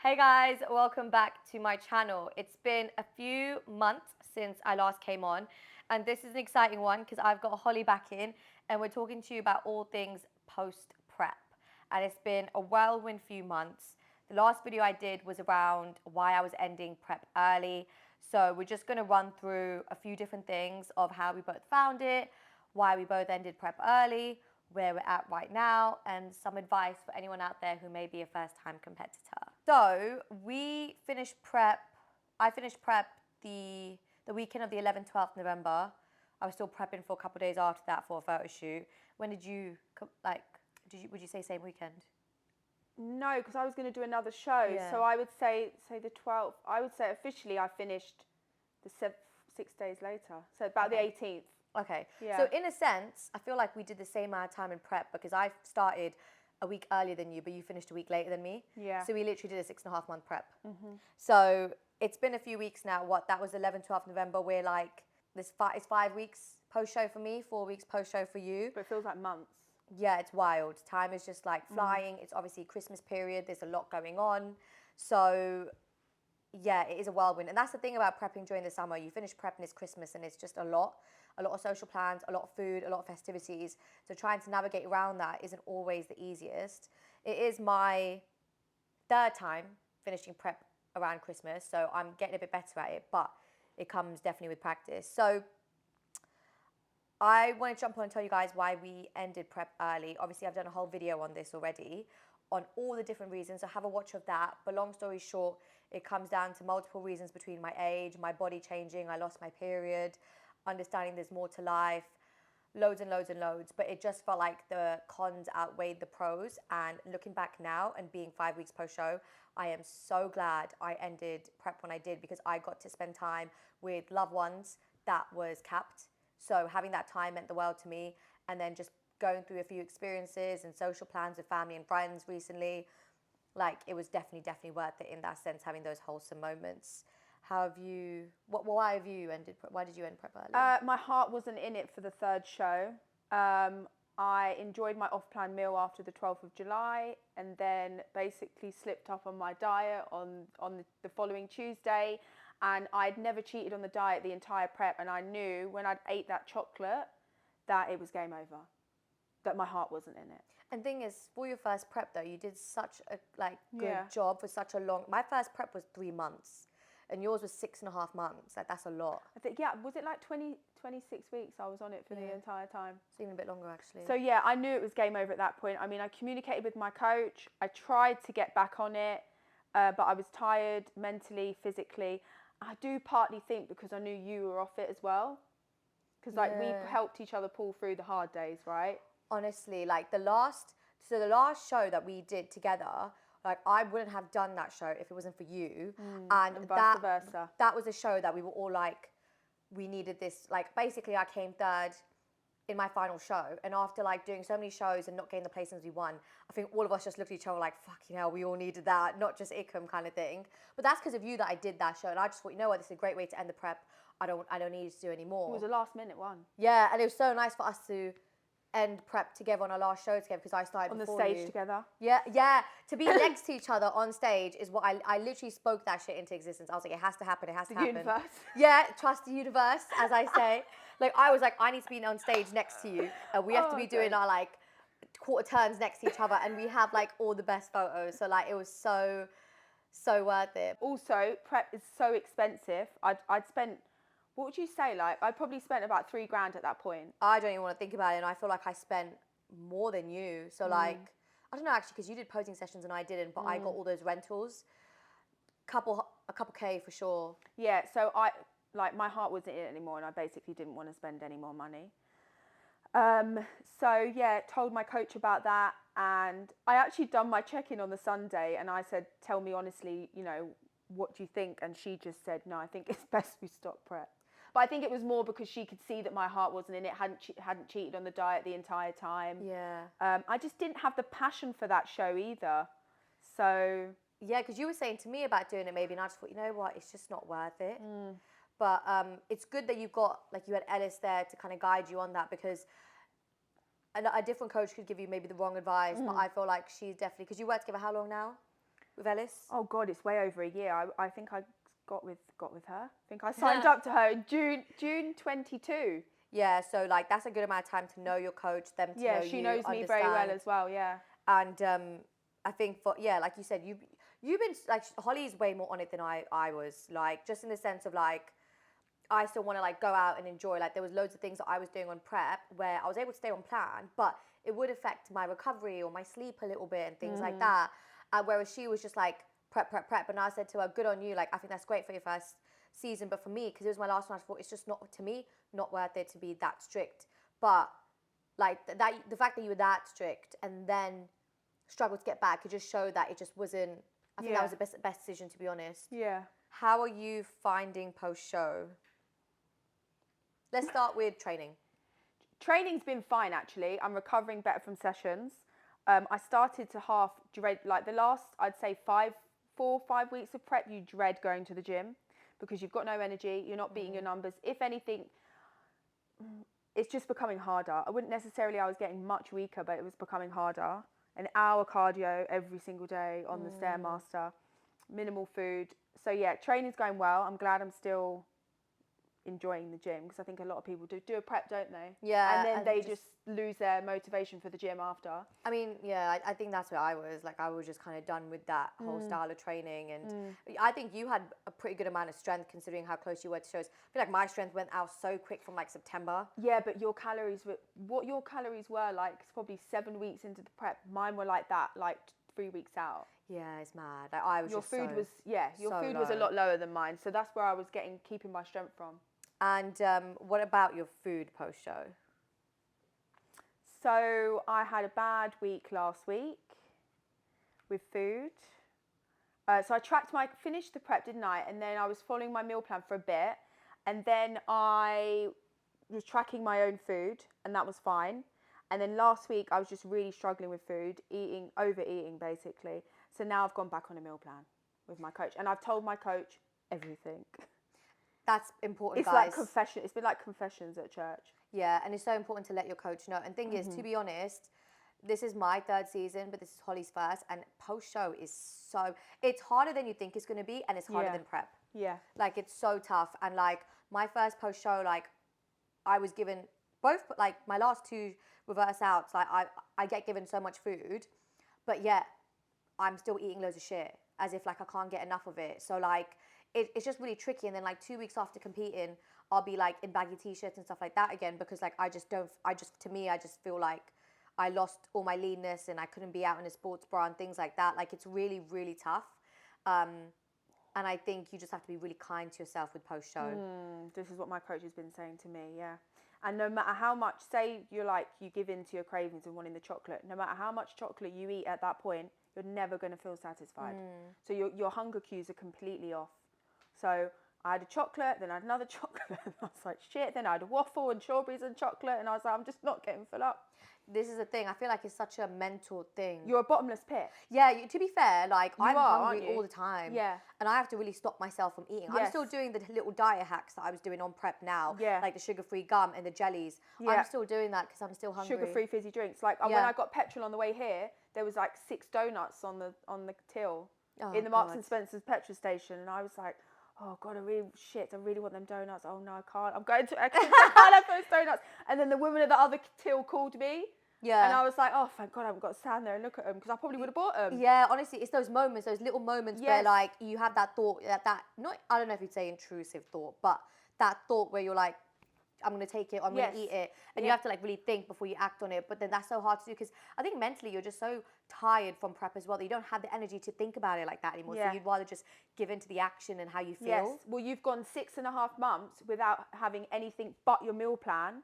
Hey guys, welcome back to my channel. It's been a few months since I last came on, and this is an exciting one because I've got Holly back in and we're talking to you about all things post-prep. And it's been a whirlwind few months. The last video I did was around why I was ending prep early. So we're just going to run through a few different things of how we both found it, why we both ended prep early, where we're at right now, and some advice for anyone out there who may be a first-time competitor. So we finished prep. I finished prep the weekend of the 11th, 12th November. I was still prepping for a couple of days after that for a photo shoot. When did you would you say same weekend? No, because I was going to do another show. Yeah. So I would say the 12th. I would say officially I finished the 6 days later. So about the 18th. Okay. Yeah. So in a sense, I feel like we did the same amount of time in prep because I started a week earlier than you, but you finished a week later than me. Yeah. So we literally did a 6.5 month prep. Mm-hmm. So it's been a few weeks now. That was 11th, 12th November. We're like, it's 5 weeks post-show for me, 4 weeks post-show for you. But it feels like months. Yeah, it's wild. Time is just like flying. It's obviously Christmas period. There's a lot going on. So yeah, it is a whirlwind. And that's the thing about prepping during the summer. You finish prep and it's Christmas and it's just a lot of social plans, a lot of food, a lot of festivities. So trying to navigate around that isn't always the easiest. It is my third time finishing prep around Christmas, so I'm getting a bit better at it, but it comes definitely with practice. So I want to jump on and tell you guys why we ended prep early. Obviously, I've done a whole video on this already, on all the different reasons, so have a watch of that. But long story short, it comes down to multiple reasons between my age, my body changing, I lost my period, understanding there's more to life, loads and loads and loads. But it just felt like the cons outweighed the pros. And looking back now and being 5 weeks post-show, I am so glad I ended prep when I did because I got to spend time with loved ones that was capped. So having that time meant the world to me. And then just going through a few experiences and social plans with family and friends recently, like it was definitely worth it in that sense, having those wholesome moments. Why did you end prep early? My heart wasn't in it for the third show. I enjoyed my off-plan meal after the 12th of July and then basically slipped up on my diet on the following Tuesday. And I'd never cheated on the diet the entire prep. And I knew when I'd ate that chocolate that it was game over, that my heart wasn't in it. And thing is, for your first prep though, you did such a good job for such a long. My first prep was 3 months, and yours was 6.5 months. Like that's a lot. I think was it like 26 weeks I was on it for the entire time. It's even a bit longer actually. So yeah, I knew it was game over at that point. I mean, I communicated with my coach. I tried to get back on it, but I was tired mentally, physically. I do partly think because I knew you were off it as well, because we helped each other pull through the hard days, right? Honestly, like the last show that we did together, like I wouldn't have done that show if it wasn't for you. And vice versa. That was a show that we were all like, we needed this. Like basically I came third in my final show, and after like doing so many shows and not getting the placements we won, I think all of us just looked at each other like, fucking hell, we all needed that, not just Ickham kind of thing. But that's because of you that I did that show, and I just thought, you know what, this is a great way to end the prep. I don't need to do any more. It was a last minute one. Yeah, and it was so nice for us to end prep together on our last show together because I started on the before stage you. together. Yeah. To be next to each other on stage is what I literally spoke that shit into existence. I was like, it has to happen. It has to happen. The universe. Yeah, trust the universe, as I say. Like I was like, I need to be on stage next to you, and we have to be doing our like quarter turns next to each other, and we have like all the best photos. So like it was so worth it. Also, prep is so expensive. I'd spent. What would you say? Like, I probably spent about $3,000 at that point. I don't even want to think about it, and I feel like I spent more than you. So like, I don't know actually, because you did posing sessions and I didn't, but I got all those rentals. A couple K for sure. Yeah, so my heart wasn't in it anymore, and I basically didn't want to spend any more money. So yeah, told my coach about that, and I actually done my check-in on the Sunday, and I said, tell me honestly, you know, what do you think? And she just said, no, I think it's best we stop prep. But I think it was more because she could see that my heart wasn't in it, hadn't cheated on the diet the entire time. Yeah. I just didn't have the passion for that show either. So yeah, because you were saying to me about doing it maybe, and I just thought, you know what, it's just not worth it. But it's good that you had Ellis there to kind of guide you on that, because a different coach could give you maybe the wrong advice. But I feel like she's definitely, because you worked together how long now? with Ellis? Oh God, it's way over a year. I think I got with her. I think I signed up to her in June 22. Yeah, so like that's a good amount of time to know your coach, them to know you, she knows me understand. very well as well. Yeah. And I think like you said, you've been like Holly's way more on it than I was, like just in the sense of like I still want to like go out and enjoy. Like there was loads of things that I was doing on prep where I was able to stay on plan, but it would affect my recovery or my sleep a little bit and things like that. Whereas she was just like prep. And I said to her, good on you. Like I think that's great for your first season, but for me, because it was my last one, I thought it's just not, to me, not worth it to be that strict. But like that, the fact that you were that strict and then struggled to get back, it just showed that it just wasn't. I think that was the best decision, to be honest. Yeah. How are you finding post show? Let's start with training. Training's been fine actually. I'm recovering better from sessions. I started to half dread, like the last, I'd say 4 or 5 weeks of prep, you dread going to the gym because you've got no energy, you're not beating your numbers. If anything, it's just becoming harder. I wouldn't necessarily, I was getting much weaker, but it was becoming harder. An hour cardio every single day on the Stairmaster, minimal food. So yeah, training's going well. I'm glad I'm still enjoying the gym because I think a lot of people do a prep, don't they? Yeah. And then they just lose their motivation for the gym after. I mean, yeah, I think that's where I was. Like, I was just kind of done with that whole style of training. And I think you had a pretty good amount of strength considering how close you were to shows. I feel like my strength went out so quick from like September. Yeah, but your calories were, what your calories were like, it's probably 7 weeks into the prep. Mine were like that, like 3 weeks out. Yeah, it's mad. Like, I was your just food so, was, yeah, your so food was a low. lot lower than mine. So that's where I was keeping my strength from. And what about your food post show? So I had a bad week last week with food. So I finished the prep, didn't I? And then I was following my meal plan for a bit. And then I was tracking my own food and that was fine. And then last week I was just really struggling with food, overeating basically. So now I've gone back on a meal plan with my coach. And I've told my coach everything. That's important, it's guys. Like confession. It's been like confessions at church. Yeah, and it's so important to let your coach know. And thing is, to be honest, this is my 3rd season, but this is Holly's 1st. And post show is it's harder than you think it's going to be, and it's harder than prep. Yeah. Like, it's so tough. And like my first post show, like I was given both, like my last 2 reverse outs, like I get given so much food, but yet I'm still eating loads of shit as if like I can't get enough of it. So like, it's just really tricky. And then like 2 weeks after competing, I'll be like in baggy t-shirts and stuff like that again because like I just feel like I lost all my leanness and I couldn't be out in a sports bra and things like that. Like it's really, really tough. And I think you just have to be really kind to yourself with post show. This is what my coach has been saying to me, yeah. And no matter how much, say you give in to your cravings and wanting the chocolate, no matter how much chocolate you eat at that point, you're never going to feel satisfied. So your hunger cues are completely off. So I had a chocolate, then I had another chocolate, and I was like, shit. Then I had a waffle and strawberries and chocolate, and I was like, I'm just not getting full up. This is the thing. I feel like it's such a mental thing. You're a bottomless pit. Yeah, to be fair, like I'm hungry all the time. Yeah. And I have to really stop myself from eating. I'm still doing the little diet hacks that I was doing on prep now. Yeah. Like the sugar-free gum and the jellies. Yeah. I'm still doing that because I'm still hungry. Sugar-free fizzy drinks. Like when I got petrol on the way here, there was like 6 donuts on the till in the Marks and Spencer's petrol station, and I was like, oh God, I really want them donuts. Oh no, I can't. I can't have those donuts. And then the woman at the other till called me. Yeah. And I was like, oh, thank God I haven't got to stand there and look at them because I probably would have bought them. Yeah, honestly, it's those moments, those little moments where like you have that thought, I don't know if you'd say intrusive thought, but that thought where you're like, I'm going to take it, I'm going to eat it. And you have to like really think before you act on it. But then that's so hard to do because I think mentally you're just so tired from prep as well that you don't have the energy to think about it like that anymore. So you'd rather just give in to the action and how you feel. Yes. Well, you've gone 6.5 months without having anything but your meal plan,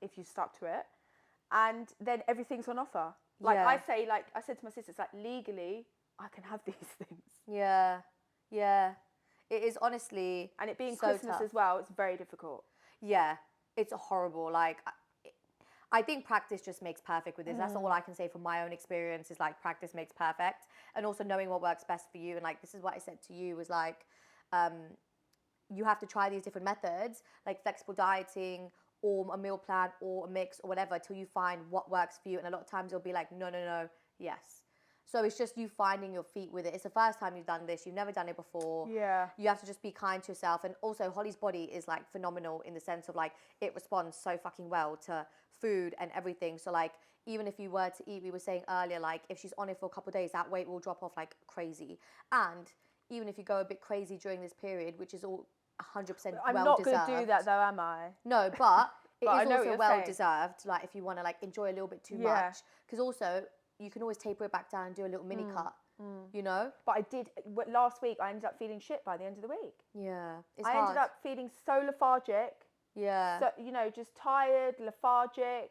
if you stuck to it. And then everything's on offer. Like I said to my sister, it's like legally I can have these things. Yeah. Yeah. It is honestly. And it being so Christmas tough as well, it's very difficult. Yeah, it's horrible. Like, I think practice just makes perfect with this. That's all I can say from my own experience is like practice makes perfect. And also knowing what works best for you. And like, this is what I said to you was like, you have to try these different methods, like flexible dieting or a meal plan or a mix or whatever till you find what works for you. And a lot of times it'll be like, no, yes. So it's just you finding your feet with it. It's the first time you've done this. You've never done it before. Yeah. You have to just be kind to yourself. And also Holly's body is like phenomenal in the sense of like it responds so fucking well to food and everything. So like even if you were to eat, we were saying earlier, like if she's on it for a couple of days, that weight will drop off like crazy. And even if you go a bit crazy during this period, which is all 100% I'm well not deserved. going to do that though, am I? No, but it But I is know what also you're well saying. deserved. Like if you want to like enjoy a little bit too Yeah. much, because also you can always taper it back down and do a little mini cut. You know? But I did, last week, I ended up feeling shit by the end of the week. Yeah, it's I hard. ended up feeling so lethargic. Yeah. So, you know, just tired, lethargic,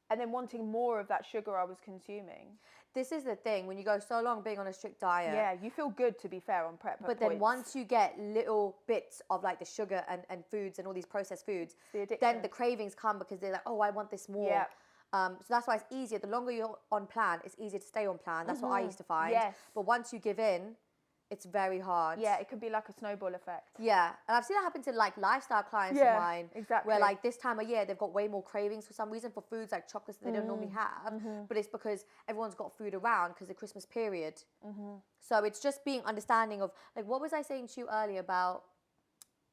and then wanting more of that sugar I was consuming. This is the thing, when you go so long being on a strict diet. Yeah, you feel good, to be fair, on prep. But then once you get little bits of like the sugar and foods and all these processed foods, the addiction. then the cravings come because they're like, oh, I want this more. Yeah. So that's why it's easier. The longer you're on plan, it's easier to stay on plan. That's what I used to find. Yes. But once you give in, it's very hard. Yeah, it could be like a snowball effect. Yeah, and I've seen that happen to like lifestyle clients Yeah, of mine. exactly. Where like this time of year they've got way more cravings for some reason for foods like chocolates that they don't normally have. But it's because everyone's got food around because the Christmas period. So it's just being understanding of like what was I saying to you earlier about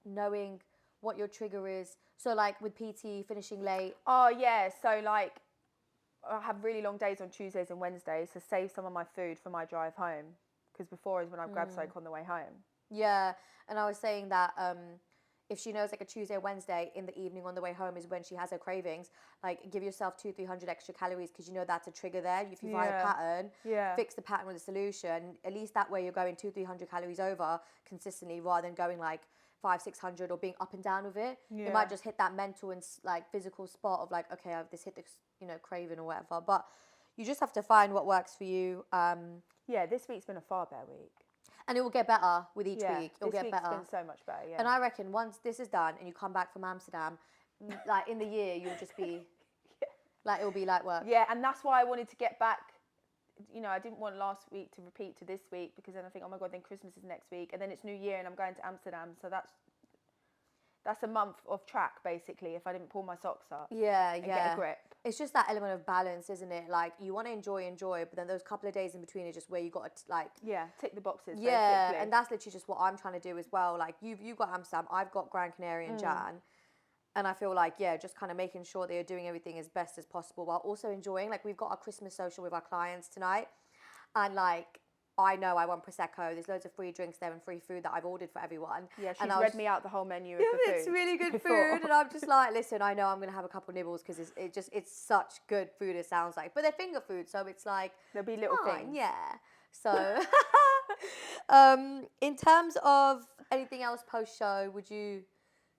knowing what your trigger is. So like with PT finishing late. Oh yeah, so like I have really long days on Tuesdays and Wednesdays to save some of my food for my drive home. Because before is when I've grabbed something on the way home. Yeah, and I was saying that if she knows like a Tuesday or Wednesday in the evening on the way home is when she has her cravings, like give yourself 200-300 extra calories because you know that's a trigger there. If you find a pattern, fix the pattern with a solution. At least that way you're going 200-300 calories over consistently rather than going like 500-600 or being up and down with it. You might just hit that mental and like physical spot of like, okay, I've just hit this, you know, craving or whatever. But you just have to find what works for you. Yeah, this week's been a far better week. And it will get better with each week. It'll get better. This week's been so much better, yeah. And I reckon once this is done and you come back from Amsterdam, like in the year, you'll just be, like it'll be like work. Yeah, and that's why I wanted to get back. You know, I didn't want last week to repeat to this week because then I think, oh my God, then Christmas is next week. And then it's New Year and I'm going to Amsterdam. So that's a month off track, basically, if I didn't pull my socks up. Yeah, and get a grip. It's just that element of balance, isn't it? Like, you want to enjoy, but then those couple of days in between are just where you got to, like... Yeah, tick the boxes, yeah, basically. and that's literally just what I'm trying to do as well. Like, you've got Amsterdam, I've got Gran Canaria in Jan. And I feel like, yeah, just kind of making sure that you're doing everything as best as possible while also enjoying. Like, we've got our Christmas social with our clients tonight. And, like... I know I want Prosecco. There's loads of free drinks there and free food that I've ordered for everyone. Yeah, she's read me out the whole menu of the food. It's really good food. And I'm just like, listen, I know I'm going to have a couple nibbles because it's such good food it sounds like. But they're finger food, so it's like... There'll be little things. Yeah. So, in terms of anything else post-show, would you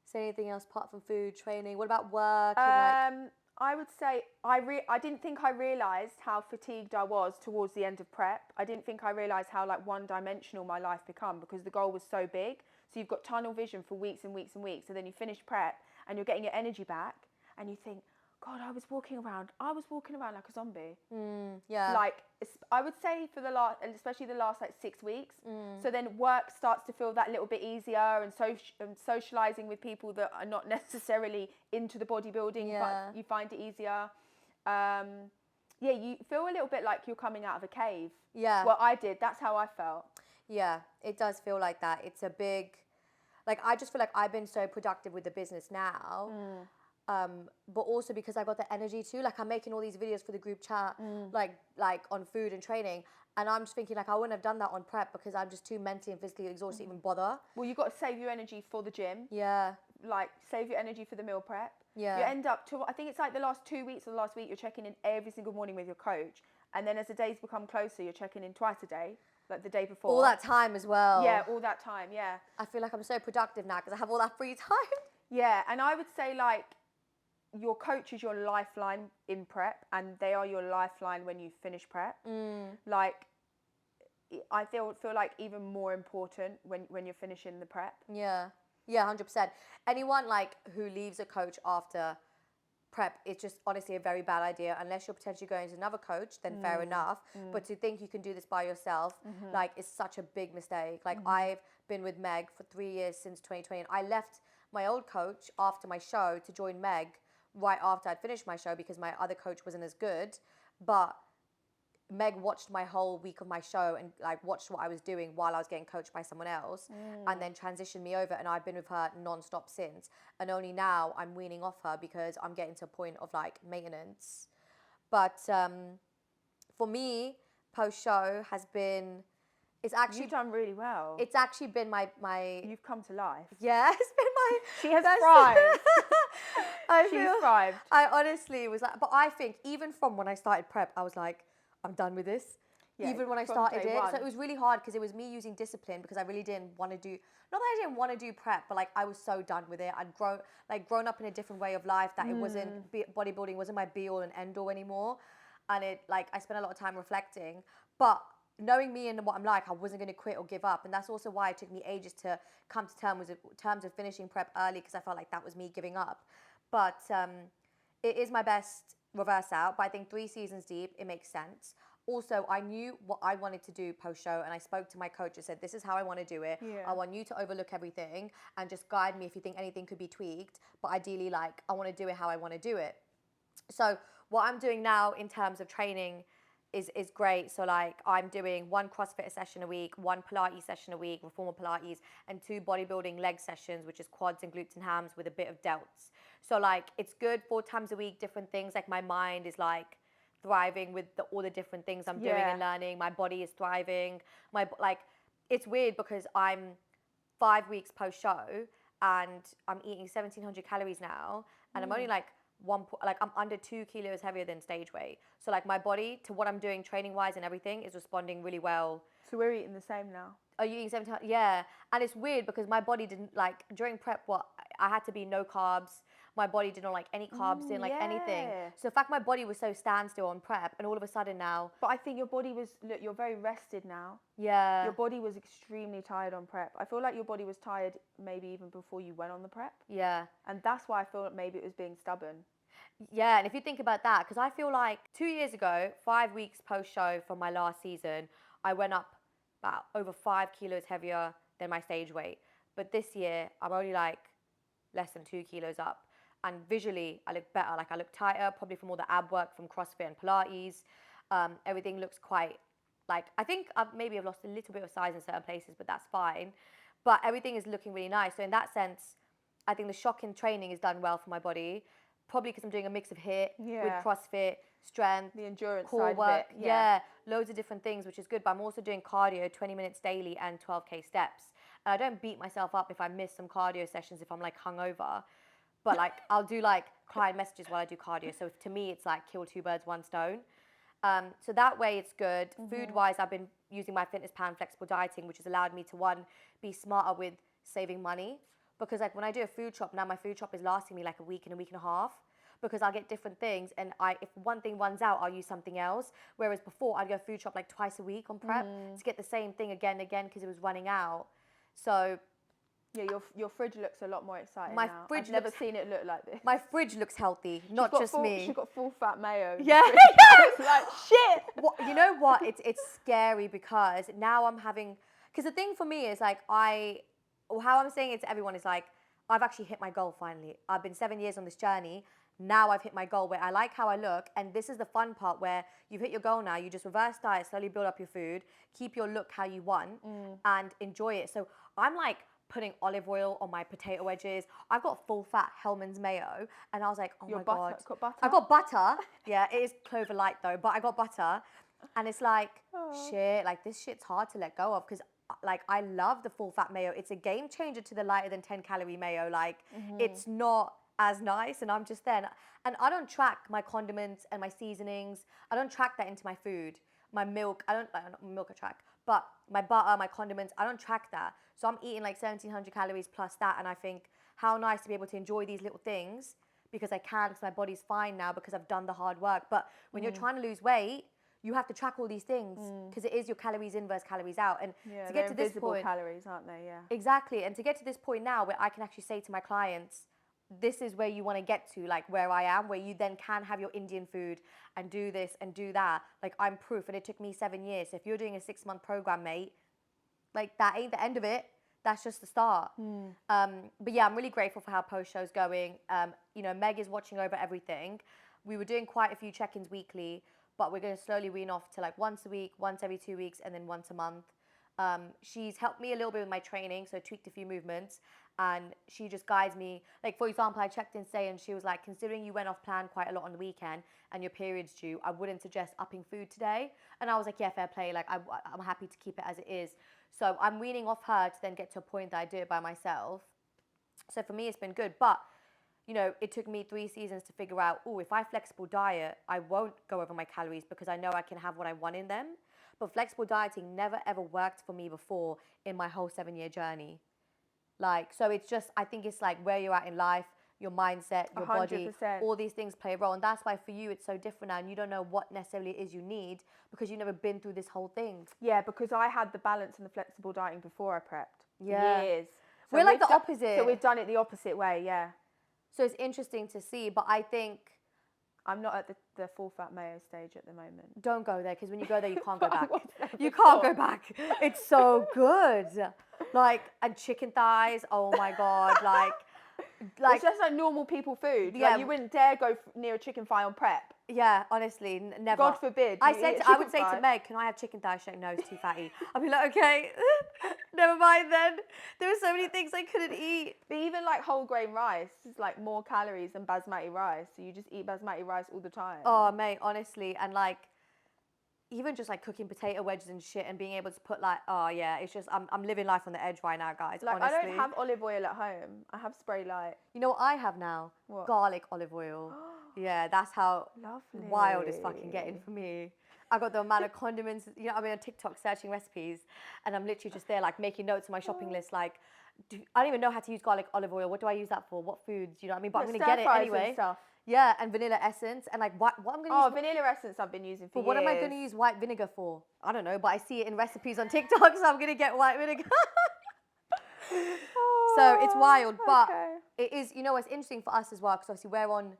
say anything else apart from food, training? What about work? And I would say I didn't think I realised how fatigued I was towards the end of prep. I didn't think I realised how like one-dimensional my life become because the goal was so big. So you've got tunnel vision for weeks and weeks and weeks, and then you finish prep and you're getting your energy back, and you think, God, I was walking around like a zombie. yeah. Like I would say for the last, and especially the last like 6 weeks. So then work starts to feel that little bit easier, and socializing with people that are not necessarily into the bodybuilding. Yeah. You find it easier. You feel a little bit like you're coming out of a cave. Yeah. Well, I did. That's how I felt. Yeah, it does feel like that. It's a big, like I just feel like I've been so productive with the business now. But also because I got the energy too. Like I'm making all these videos for the group chat, like on food and training. And I'm just thinking like I wouldn't have done that on prep because I'm just too mentally and physically exhausted to even bother. Well, you've got to save your energy for the gym. Yeah. Like save your energy for the meal prep. Yeah. You end up I think it's like the last 2 weeks or the last week, you're checking in every single morning with your coach. And then as the days become closer, you're checking in twice a day, like the day before. All that time as well. Yeah, all that time, yeah. I feel like I'm so productive now because I have all that free time. Yeah, and I would say like your coach is your lifeline in prep, and they are your lifeline when you finish prep. Like I feel like even more important when you're finishing the prep. Yeah, 100%. Anyone like who leaves a coach after prep, it's just honestly a very bad idea. Unless you're potentially going to another coach, then fair enough. But to think you can do this by yourself, like, is such a big mistake. Like, I've been with Meg for 3 years since 2020, and I left my old coach after my show to join Meg right after I'd finished my show because my other coach wasn't as good. But Meg watched my whole week of my show and like watched what I was doing while I was getting coached by someone else, and then transitioned me over, and I've been with her non-stop since. And only now I'm weaning off her because I'm getting to a point of like maintenance. But for me, post show has been, You've done really well. it's actually been my You've come to life. yeah, it's been my She has best- thrived. I She's feel thrived. I honestly was like, but I think even from when I started prep, I was like, I'm done with this. Yeah, Even when I from started day it, so one. it was really hard because it was me using discipline because I really didn't want to do. Not that I didn't want to do prep, but like I was so done with it. I'd grown up in a different way of life that it wasn't bodybuilding wasn't my be all and end all anymore, and it like I spent a lot of time reflecting, but. Knowing me and what I'm like, I wasn't going to quit or give up. And that's also why it took me ages to come to terms with finishing prep early, because I felt like that was me giving up. But it is my best reverse out. But I think 3 seasons deep, it makes sense. Also, I knew what I wanted to do post-show, and I spoke to my coach and said, this is how I want to do it. Yeah. I want you to overlook everything and just guide me if you think anything could be tweaked. But ideally, like, I want to do it how I want to do it. So what I'm doing now in terms of training is great. So like I'm doing 1 CrossFit session a week, 1 Pilates session a week, reformer Pilates, and 2 bodybuilding leg sessions, which is quads and glutes and hams with a bit of delts. So like it's good 4 times a week, different things. Like my mind is like thriving with all the different things I'm doing and learning. My body is thriving. Like it's weird because I'm 5 weeks post show and I'm eating 1,700 calories now, and I'm only like I'm under 2 kilos heavier than stage weight. So like my body to what I'm doing training wise and everything is responding really well. So we're eating the same now. Are you eating 17? Yeah. And it's weird because my body didn't like during prep. I had to be no carbs. My body didn't like any carbs, didn't like anything. So in fact, my body was so standstill on prep, and all of a sudden now. But I think your body was. Look, you're very rested now. Yeah. Your body was extremely tired on prep. I feel like your body was tired maybe even before you went on the prep. Yeah. And that's why I feel like maybe it was being stubborn. Yeah, and if you think about that, because I feel like 2 years ago, 5 weeks post show from my last season, I went up about over 5 kilos heavier than my stage weight. But this year, I'm only like less than 2 kilos up. And visually, I look better. Like I look tighter, probably from all the ab work from CrossFit and Pilates. Everything looks quite like, I think maybe I've lost a little bit of size in certain places, but that's fine. But everything is looking really nice. So in that sense, I think the shock in training is done well for my body. Probably because I'm doing a mix of HIIT with CrossFit, strength, the endurance core side work. of it. Yeah, loads of different things, which is good. But I'm also doing cardio, 20 minutes daily and 12K steps. And I don't beat myself up if I miss some cardio sessions if I'm like hungover. But like I'll do like client messages while I do cardio. So to me, it's like kill 2 birds, 1 stone. So that way it's good. Food-wise, I've been using my fitness plan, flexible dieting, which has allowed me to, 1, be smarter with saving money. Because like when I do a food shop, now my food shop is lasting me like a week and a half. Because I'll get different things, and if one thing runs out, I'll use something else. Whereas before, I'd go food shop like twice a week on prep to get the same thing again and again because it was running out. So yeah, your fridge looks a lot more exciting my now. fridge I've never seen it look like this. My fridge looks healthy, not just me. She's got full fat mayo. Yeah, It's like shit. You know what? It's scary because now I'm having. Because the thing for me is like how I'm saying it to everyone is like I've actually hit my goal finally. I've been 7 years on this journey. Now I've hit my goal where I like how I look, and this is the fun part where you've hit your goal now. You just reverse diet, slowly build up your food, keep your look how you want, and enjoy it. So I'm like putting olive oil on my potato wedges. I've got full fat Hellman's mayo, and I was like, oh my god, got butter? I've got butter. Yeah, it is Clover Light though, but I got butter, and it's like shit. Like this shit's hard to let go of because. Like I love the full fat mayo. It's a game changer to the lighter than 10 calorie mayo. Like it's not as nice, and I'm just there. And I don't track my condiments and my seasonings. I don't track that into my food. My milk, not milk I track, but my butter, my condiments, I don't track that. So I'm eating like 1,700 calories plus that, and I think how nice to be able to enjoy these little things because I can, because my body's fine now because I've done the hard work. But when you're trying to lose weight, you have to track all these things because it is your calories in versus calories out. And to get to this point, calories, aren't they? Yeah. Exactly. And to get to this point now where I can actually say to my clients, this is where you want to get to, like where I am, where you then can have your Indian food and do this and do that. Like I'm proof, and it took me 7 years. So if you're doing a 6-month program, mate, like that ain't the end of it. That's just the start. But yeah, I'm really grateful for how post show's going. You know, Meg is watching over everything. We were doing quite a few check-ins weekly. but we're going to slowly wean off to like once a week, once every 2 weeks, and then once a month. She's helped me a little bit with my training, so tweaked a few movements, and she just guides me. Like, for example, I checked in today and she was like, considering you went off plan quite a lot on the weekend and your period's due, I wouldn't suggest upping food today. And I was like, yeah, fair play. Like, I'm happy to keep it as it is. So I'm weaning off her to then get to a point that I do it by myself. So for me, it's been good. But, you know, it took me 3 seasons to figure out, oh, if I flexible diet, I won't go over my calories because I know I can have what I want in them. But flexible dieting never ever worked for me before in my whole 7-year journey. Like, so it's just, I think it's like where you're at in life, your mindset, your 100%. body, all these things play a role. And that's why for you, it's so different now. And you don't know what necessarily it is you need because you've never been through this whole thing. Yeah, because I had the balance and the flexible dieting before I prepped. Yeah. Years. So We're like the opposite. So we've done it the opposite way, yeah. So it's interesting to see, but I think... I'm not at the full fat mayo stage at the moment. Don't go there, because when you go there, you can't go back. You before. can't go back. It's so good. Like, and chicken thighs, oh my God. Like it's just like normal people food. Yeah. Like, you wouldn't dare go near a chicken thigh on prep. Yeah, honestly, never. God forbid. I would say to Meg, can I have chicken thighs? She's like, no, it's too fatty. I'd be like, okay, never mind then. There were so many things I couldn't eat. But even like whole grain rice is like more calories than basmati rice. So you just eat basmati rice all the time. Oh, mate, honestly. And like, even just like cooking potato wedges and shit and being able to put like, oh yeah, it's just, I'm living life on the edge right now, guys, Like, honestly. I don't have olive oil at home. I have spray light. You know what I have now? What? Garlic olive oil. Yeah, that's how Lovely. wild it's fucking getting for me. I got the amount of condiments, you know, I'm on TikTok searching recipes and I'm literally just there like making notes on my shopping list like, I don't even know how to use garlic olive oil. What do I use that for? What foods? You know what I mean? But I'm going to get it anyway. Stuff. Yeah, and vanilla essence and like what I'm going to use. Oh, vanilla essence I've been using for years. But what am I going to use white vinegar for? I don't know, but I see it in recipes on TikTok, so I'm going to get white vinegar. So it's wild, but it is, you know, what's interesting for us as well, because obviously we're on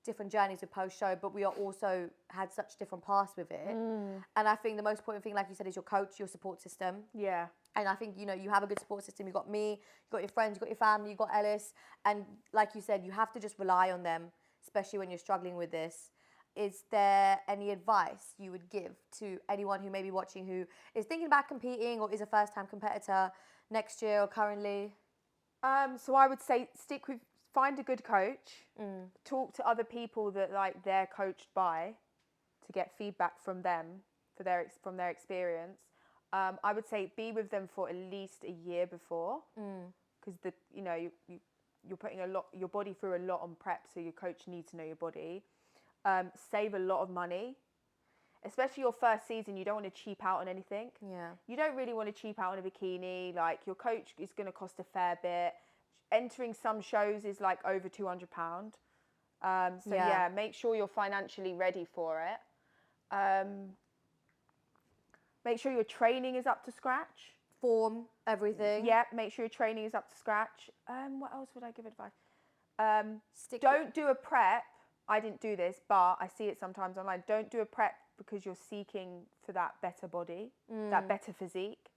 different journeys with post-show, but we are also had such different paths with it. And I think the most important thing, like you said, is your coach, your support system. Yeah. And I think, you know, you have a good support system. You've got me, you've got your friends, you've got your family, you've got Ellis. And like you said, you have to just rely on them, especially when you're struggling with this. Is there any advice you would give to anyone who may be watching who is thinking about competing or is a first-time competitor next year or currently? So I would say find a good coach, talk to other people that like they're coached by to get feedback from them from their experience. I would say be with them for at least a year before, because you're putting your body through a lot on prep, so your coach needs to know your body. Save a lot of money, especially your first season. You don't want to cheap out on anything. Yeah. You don't really want to cheap out on a bikini. Like, your coach is going to cost a fair bit. Entering some shows is like over £200. Yeah, make sure you're financially ready for it. Make sure your training is up to scratch. Form, everything. Yeah, make sure your training is up to scratch. What else would I give advice? Don't do a prep. I didn't do this, but I see it sometimes online. Don't do a prep because you're seeking for that better body, that better physique.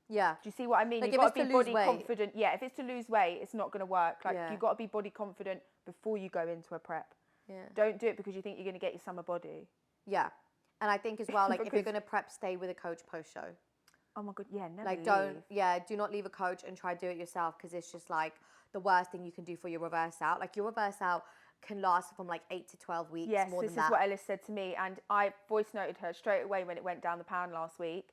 Yeah. Do you see what I mean? Like, You've got to be body confident. Yeah, if it's to lose weight, it's not going to work. Like, you've got to be body confident before you go into a prep. Yeah. Don't do it because you think you're going to get your summer body. Yeah. And I think as well, like, if you're going to prep, stay with a coach post-show. Oh my God, yeah, never like, leave. Do not leave a coach and try to do it yourself, because it's just like the worst thing you can do for your reverse out. Like, your reverse out can last from like 8 to 12 weeks. Yes, more this than is that. what Ellis said to me, and I voice noted her straight away when it went down the pound last week,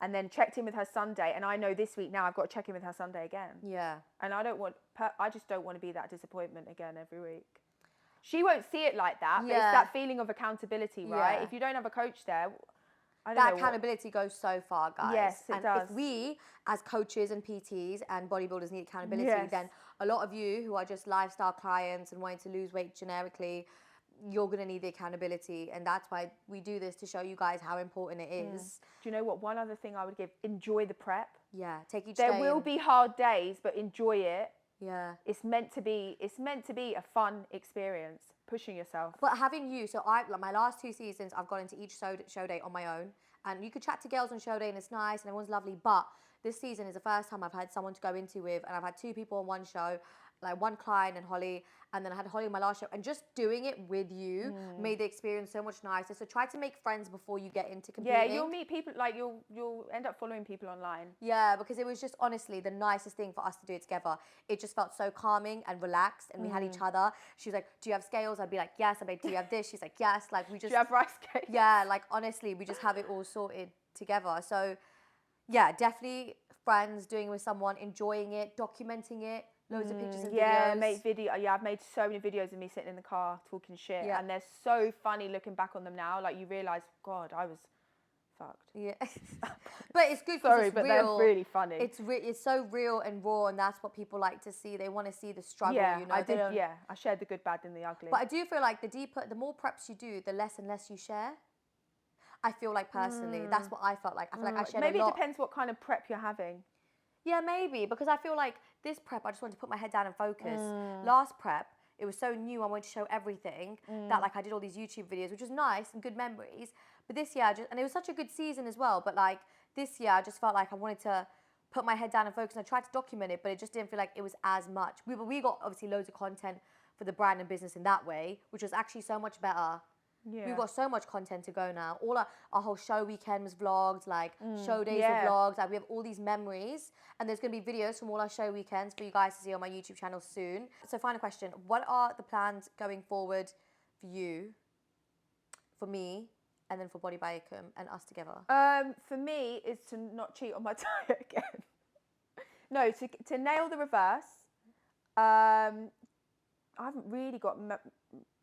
and then checked in with her Sunday, and I know this week now I've got to check in with her Sunday again. Yeah. And I just don't want to be that disappointment again every week. She won't see it like that, but it's that feeling of accountability, right? If you don't have a coach there, that accountability goes so far, guys. Yes, it does. If we, as coaches and PTs and bodybuilders, need accountability, then a lot of you who are just lifestyle clients and wanting to lose weight generically, you're going to need the accountability. And that's why we do this, to show you guys how important it is. Do you know what? One other thing I would give, enjoy the prep. Yeah, take each day. There will be hard days, but enjoy it. Yeah. It's meant to be a fun experience, pushing yourself. But having you, so my last 2 seasons, I've gone into each show day on my own. And you could chat to girls on show day and it's nice and everyone's lovely. But this season is the first time I've had someone to go into with, and I've had 2 people on one show. like one client and Holly, and then I had Holly in my last show, and just doing it with you made the experience so much nicer. So try to make friends before you get into competing. Yeah, you'll meet people, like you'll end up following people online. Yeah, because it was just honestly the nicest thing for us to do it together. It just felt so calming and relaxed, and we had each other. She was like, "Do you have scales?" I'd be like, "Yes." I'd be like, "Do you have this?" She's like, "Yes." Like we just. Do you have rice cakes? Yeah, like honestly, we just have it all sorted together. So, yeah, definitely friends, doing it with someone, enjoying it, documenting it, loads of pictures and videos. Yeah, I've made so many videos of me sitting in the car talking shit, Yeah. and they're so funny looking back on them now. Like you realise, God, I was fucked. Yeah, but it's good. Sorry, it's but real. they're really funny. It's so real and raw, and that's what people like to see. They want to see the struggle. Yeah, You know, I did. Yeah, I shared the good, bad, and the ugly. But I do feel like the more preps you do, the less and less you share. I feel like personally, that's what I felt like. I feel like I shared Maybe a lot. it depends what kind of prep you're having. Yeah, maybe, because I feel like this prep, I just wanted to put my head down and focus. Last prep, it was so new. I wanted to show everything that like I did all these YouTube videos, which was nice and good memories. But this year, and it was such a good season as well. But like this year, I just felt like I wanted to put my head down and focus. And I tried to document it, but it just didn't feel like it was as much. We got obviously loads of content for the brand and business in that way, which was actually so much better. Yeah. We've got so much content to go now. All our whole show weekend was vlogged, like show days were vlogged. Like we have all these memories, and there's going to be videos from all our show weekends for you guys to see on my YouTube channel soon. So final question, what are the plans going forward for you, for me, and then for Body by Icum and us together? For me, is to not cheat on my diet again. No, to nail the reverse. I haven't really got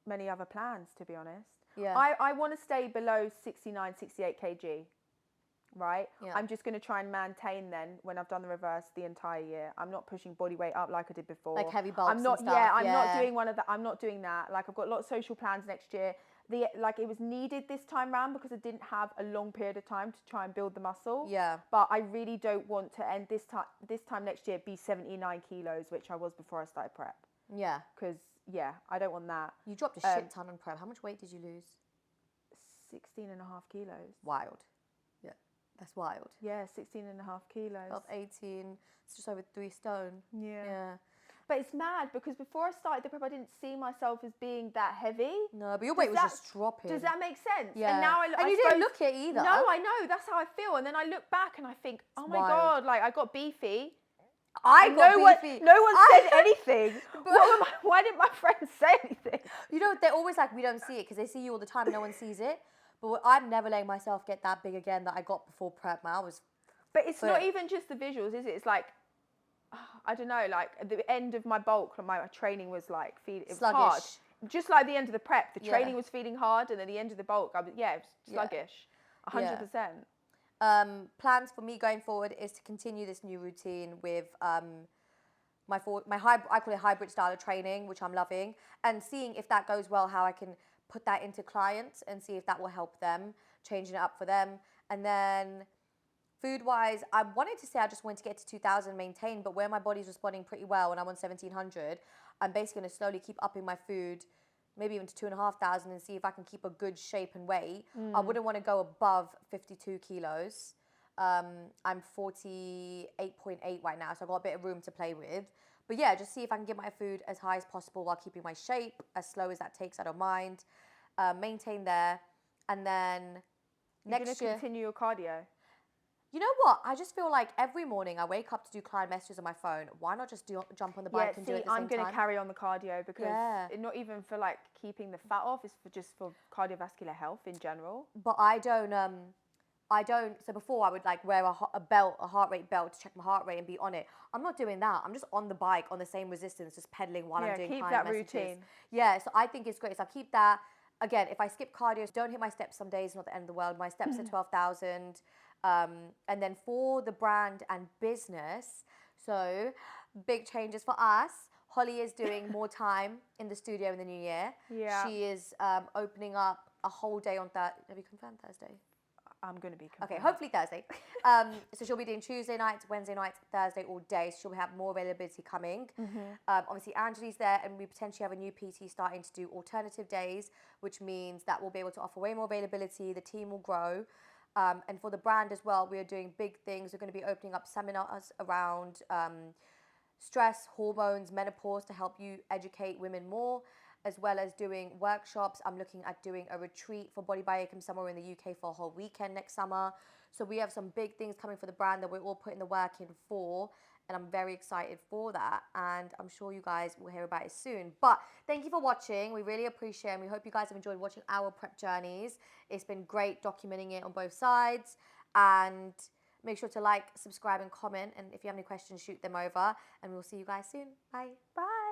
many other plans, to be honest. Yeah. I want to stay below 69, 68 kg, right? Yeah. I'm just going to try and maintain then when I've done the reverse the entire year. I'm not pushing body weight up like I did before. Like heavy bulks I'm not, and stuff. Yeah, I'm not doing I'm not doing that. Like I've got a lot of social plans next year. Like it was needed this time round because I didn't have a long period of time to try and build the muscle. Yeah. But I really don't want to end this time next year be 79 kilos, which I was before I started prep. Yeah. Because, yeah, I don't want that. You dropped a shit ton on prep. How much weight did you lose? 16 and a half kilos. Wild. Yeah. That's wild. Yeah, 16 and a half kilos. Of 18. It's just over 3 stone. Yeah. Yeah. But it's mad because before I started the prep, I didn't see myself as being that heavy. No, but your weight was just dropping. Does that make sense? Yeah. And now and you didn't look it either. No, I know. That's how I feel. And then I look back and I think, oh my God, like I got beefy. No one said anything. Why didn't my friends say anything? You know, they're always like, we don't see it because they see you all the time and no one sees it. But I'm never letting myself get that big again that I got before prep. Man, But it's not even just the visuals, is it? It's like, I don't know, like at the end of my bulk, my training was like, it was sluggish. hard. Just like the end of the prep, the training was feeling hard, and then the end of the bulk, it was sluggish, 100%. Plans for me going forward is to continue this new routine with I call it hybrid style of training, which I'm loving, and seeing if that goes well, how I can put that into clients and see if that will help them, changing it up for them. And then food-wise, I wanted to say I just wanted to get to 2,000 maintain, but where my body's responding pretty well and I'm on 1,700, I'm basically going to slowly keep upping my food, maybe even to 2,500, and see if I can keep a good shape and weight. I wouldn't want to go above 52 kilos. I'm 48.8 right now, so I've got a bit of room to play with. But yeah, just see if I can get my food as high as possible while keeping my shape, as slow as that takes, I don't mind. Maintain there. And then You're next year... year... continue your cardio? You know what? I just feel like every morning I wake up to do client messages on my phone. Why not just jump on the bike and do it at the same time? I'm going to carry on the cardio because not even for like keeping the fat off, it's just for cardiovascular health in general. But I don't, so before I would like wear a belt, a heart rate belt to check my heart rate and be on it. I'm not doing that. I'm just on the bike on the same resistance, just pedaling while I'm doing client messages. Keep that routine. Yeah, so I think it's great. So I'll keep that. Again, if I skip cardio, don't hit my steps some days, not the end of the world. My steps are 12,000. And then for the brand and business, so big changes for us. Holly is doing more time in the studio in the new year. Yeah. She is opening up a whole day on Thursday. Have you confirmed Thursday? I'm going to be confirmed. Okay, hopefully Thursday. So she'll be doing Tuesday nights, Wednesday nights, Thursday all day. So she'll have more availability coming. Obviously, Angeli's there, and we potentially have a new PT starting to do alternative days, which means that we'll be able to offer way more availability. The team will grow. And for the brand as well, we are doing big things. We're going to be opening up seminars around stress, hormones, menopause, to help you educate women more, as well as doing workshops. I'm looking at doing a retreat for Body by Akam somewhere in the UK for a whole weekend next summer. So we have some big things coming for the brand that we're all putting the work in for. And I'm very excited for that. And I'm sure you guys will hear about it soon. But thank you for watching. We really appreciate it. And we hope you guys have enjoyed watching our prep journeys. It's been great documenting it on both sides. And make sure to like, subscribe, and comment. And if you have any questions, shoot them over. And we'll see you guys soon. Bye. Bye.